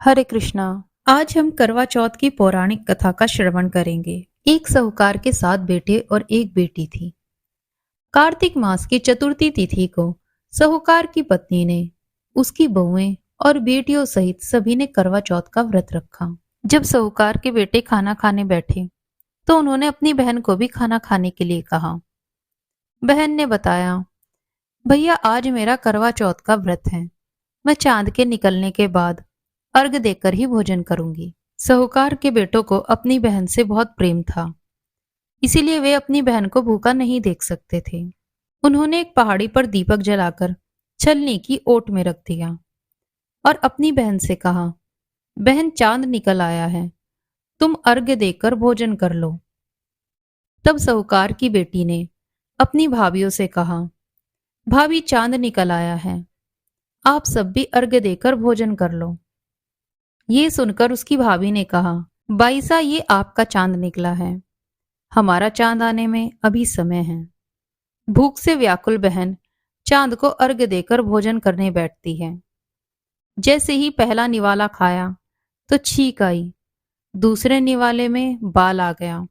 हरे कृष्णा। आज हम करवा चौथ की पौराणिक कथा का श्रवण करेंगे। एक साहूकार के 7 बेटे और एक बेटी थी। कार्तिक मास की चतुर्थी तिथि को साहूकार की पत्नी ने, उसकी बहुएं और बेटियों सहित सभी ने करवा चौथ का व्रत रखा। जब साहूकार के बेटे खाना खाने बैठे तो उन्होंने अपनी बहन को भी खाना खाने के लिए कहा। बहन ने बताया, भैया आज मेरा करवा चौथ का व्रत है। मैं चांद के निकलने के बाद अर्घ देकर ही भोजन करूंगी। साहूकार के बेटों को अपनी बहन से बहुत प्रेम था, इसीलिए वे अपनी बहन को भूखा नहीं देख सकते थे। उन्होंने एक पहाड़ी पर दीपक जलाकर छलनी की ओट में रख दिया और अपनी बहन से कहा, बहन चांद निकल आया है, तुम अर्घ देकर भोजन कर लो। तब साहूकार की बेटी ने अपनी भाभियों से कहा, भाभी चांद निकल आया है, आप सब भी अर्घ देकर भोजन कर लो। ये सुनकर उसकी भाभी ने कहा, बाईसा ये आपका चांद निकला है, हमारा चांद आने में अभी समय है। भूख से व्याकुल बहन चांद को अर्घ देकर भोजन करने बैठती है। जैसे ही पहला निवाला खाया तो छींक आई, दूसरे निवाले में बाल आ गया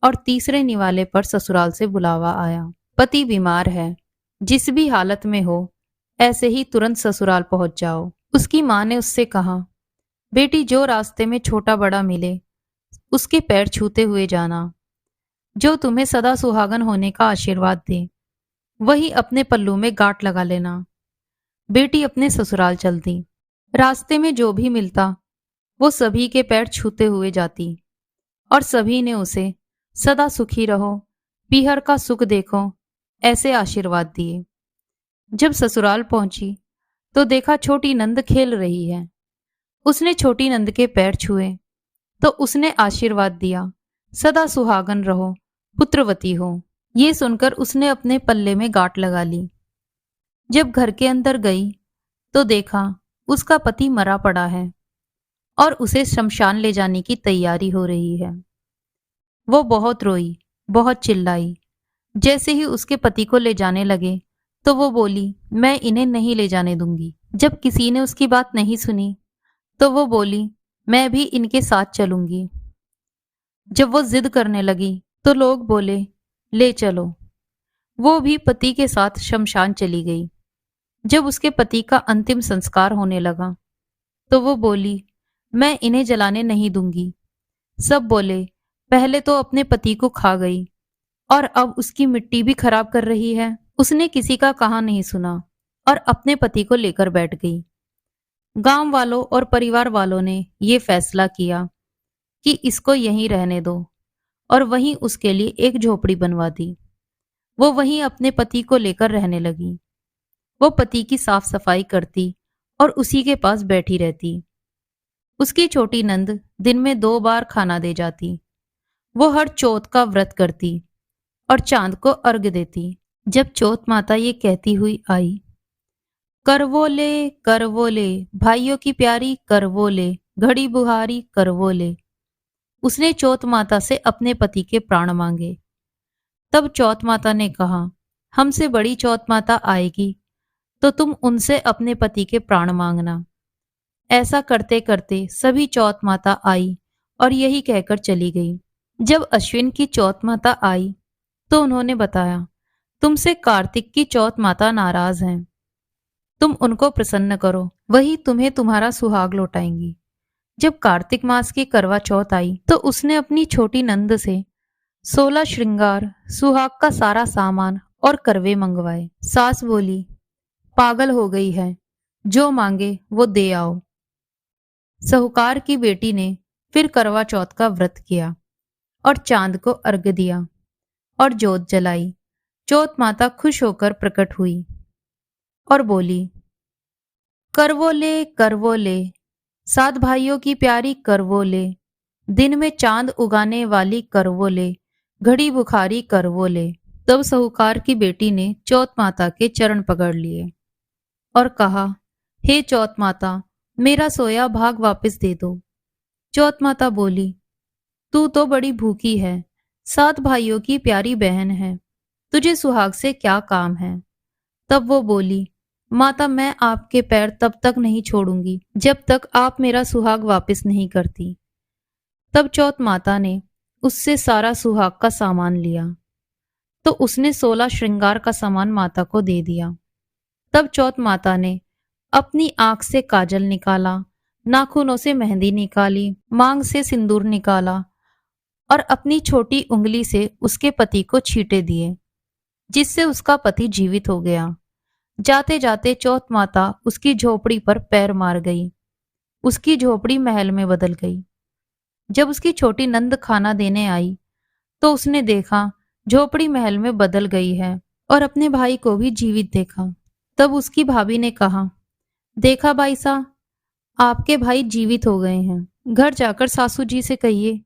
और तीसरे निवाले पर ससुराल से बुलावा आया। पति बीमार है, जिस भी हालत में हो ऐसे ही तुरंत ससुराल पहुंच जाओ। उसकी मां ने उससे कहा, बेटी जो रास्ते में छोटा बड़ा मिले उसके पैर छूते हुए जाना, जो तुम्हें सदा सुहागन होने का आशीर्वाद दे वही अपने पल्लू में गांठ लगा लेना। बेटी अपने ससुराल चल दी। रास्ते में जो भी मिलता वो सभी के पैर छूते हुए जाती और सभी ने उसे सदा सुखी रहो, पीहर का सुख देखो ऐसे आशीर्वाद दिए। जब ससुराल पहुंची तो देखा छोटी नंद खेल रही है। उसने छोटी नंद के पैर छुए तो उसने आशीर्वाद दिया, सदा सुहागन रहो, पुत्रवती हो। ये सुनकर उसने अपने पल्ले में गांठ लगा ली। जब घर के अंदर गई तो देखा उसका पति मरा पड़ा है और उसे शमशान ले जाने की तैयारी हो रही है। वो बहुत रोई, बहुत चिल्लाई। जैसे ही उसके पति को ले जाने लगे तो वो बोली, मैं इन्हें नहीं ले जाने दूंगी। जब किसी ने उसकी बात नहीं सुनी तो वो बोली, मैं भी इनके साथ चलूंगी। जब वो जिद करने लगी तो लोग बोले, ले चलो। वो भी पति के साथ शमशान चली गई। जब उसके पति का अंतिम संस्कार होने लगा तो वो बोली, मैं इन्हें जलाने नहीं दूंगी। सब बोले, पहले तो अपने पति को खा गई और अब उसकी मिट्टी भी खराब कर रही है। उसने किसी का कहा नहीं सुना और अपने पति को लेकर बैठ गई। गांव वालों और परिवार वालों ने ये फैसला किया कि इसको यहीं रहने दो और वहीं उसके लिए एक झोपड़ी बनवा दी। वो वहीं अपने पति को लेकर रहने लगी। वो पति की साफ सफाई करती और उसी के पास बैठी रहती। उसकी छोटी नंद दिन में 2 बार खाना दे जाती। वो हर चौथ का व्रत करती और चांद को अर्घ देती। जब चौथ माता ये कहती हुई आई, करवो ले भाइयों की प्यारी करवो ले, घड़ी बुहारी करवो ले, उसने चौथ माता से अपने पति के प्राण मांगे। तब चौथ माता ने कहा, हमसे बड़ी चौथ माता आएगी तो तुम उनसे अपने पति के प्राण मांगना। ऐसा करते करते सभी चौथ माता आई और यही कहकर चली गई। जब अश्विन की चौथ माता आई तो उन्होंने बताया, तुमसे कार्तिक की चौथ माता नाराज हैं, तुम उनको प्रसन्न करो, वही तुम्हें तुम्हारा सुहाग लौटाएंगी। जब कार्तिक मास की करवा चौथ आई तो उसने अपनी छोटी नंद से 16 श्रृंगार, सुहाग का सारा सामान और करवे मंगवाए। सास बोली, पागल हो गई है, जो मांगे वो दे आओ। साहूकार की बेटी ने फिर करवा चौथ का व्रत किया और चांद को अर्घ्य दिया और जोत जलाई। चौथ माता खुश होकर प्रकट हुई और बोली, करवो ले, 7 भाइयों की प्यारी करवो ले, दिन में चांद उगाने वाली करवो ले, घड़ी बुखारी करवो ले। तब साहूकार की बेटी ने चौथ माता के चरण पकड़ लिए और कहा, हे चौथ माता, मेरा सोया भाग वापस दे दो। चौथ माता बोली, तू तो बड़ी भूखी है, 7 भाइयों की प्यारी बहन है, तुझे सुहाग से क्या काम है। तब वो बोली, माता, मैं आपके पैर तब तक नहीं छोड़ूंगी जब तक आप मेरा सुहाग वापस नहीं करती। तब चौथ माता ने उससे सारा सुहाग का सामान लिया। तो उसने 16 श्रृंगार का सामान माता को दे दिया। तब चौथ माता ने अपनी आंख से काजल निकाला, नाखूनों से मेहंदी निकाली, मांग से सिंदूर निकाला और अपनी छोटी उंगली से उसके पति को छींटे दिए, जिससे उसका पति जीवित हो गया। जाते जाते चौथ माता उसकी झोपड़ी पर पैर मार गई। उसकी झोपड़ी महल में बदल गई। जब उसकी छोटी नंद खाना देने आई तो उसने देखा झोपड़ी महल में बदल गई है और अपने भाई को भी जीवित देखा। तब उसकी भाभी ने कहा, देखा भाई साहब, आपके भाई जीवित हो गए हैं। घर जाकर सासू जी से कहिए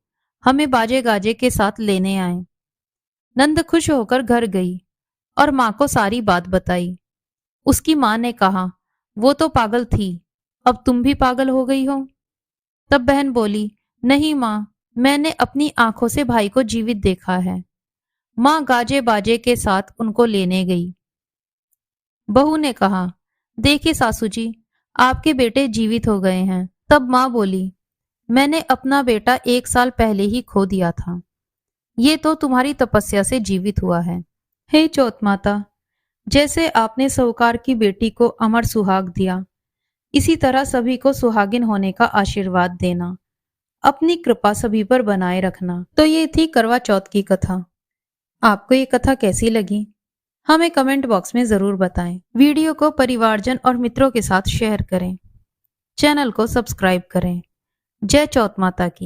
हमें बाजे गाजे के साथ लेने आए। नंद खुश होकर घर गई और माँ को सारी बात बताई। उसकी माँ ने कहा, वो तो पागल थी, अब तुम भी पागल हो गई हो। तब बहन बोली, नहीं माँ, मैंने अपनी आंखों से भाई को जीवित देखा है। माँ गाजे बाजे के साथ उनको लेने गई। बहू ने कहा, देखिए सासू जी, आपके बेटे जीवित हो गए हैं। तब माँ बोली, मैंने अपना बेटा 1 साल पहले ही खो दिया था। ये तो तुम्हारी तपस्या से जीवित हुआ है। हे चौथ माता, जैसे आपने साहूकार की बेटी को अमर सुहाग दिया, इसी तरह सभी को सुहागिन होने का आशीर्वाद देना। अपनी कृपा सभी पर बनाए रखना। तो ये थी करवा चौथ की कथा। आपको ये कथा कैसी लगी हमें कमेंट बॉक्स में जरूर बताएं। वीडियो को परिवारजन और मित्रों के साथ शेयर करें। चैनल को सब्सक्राइब करें। जय चौथ माता की।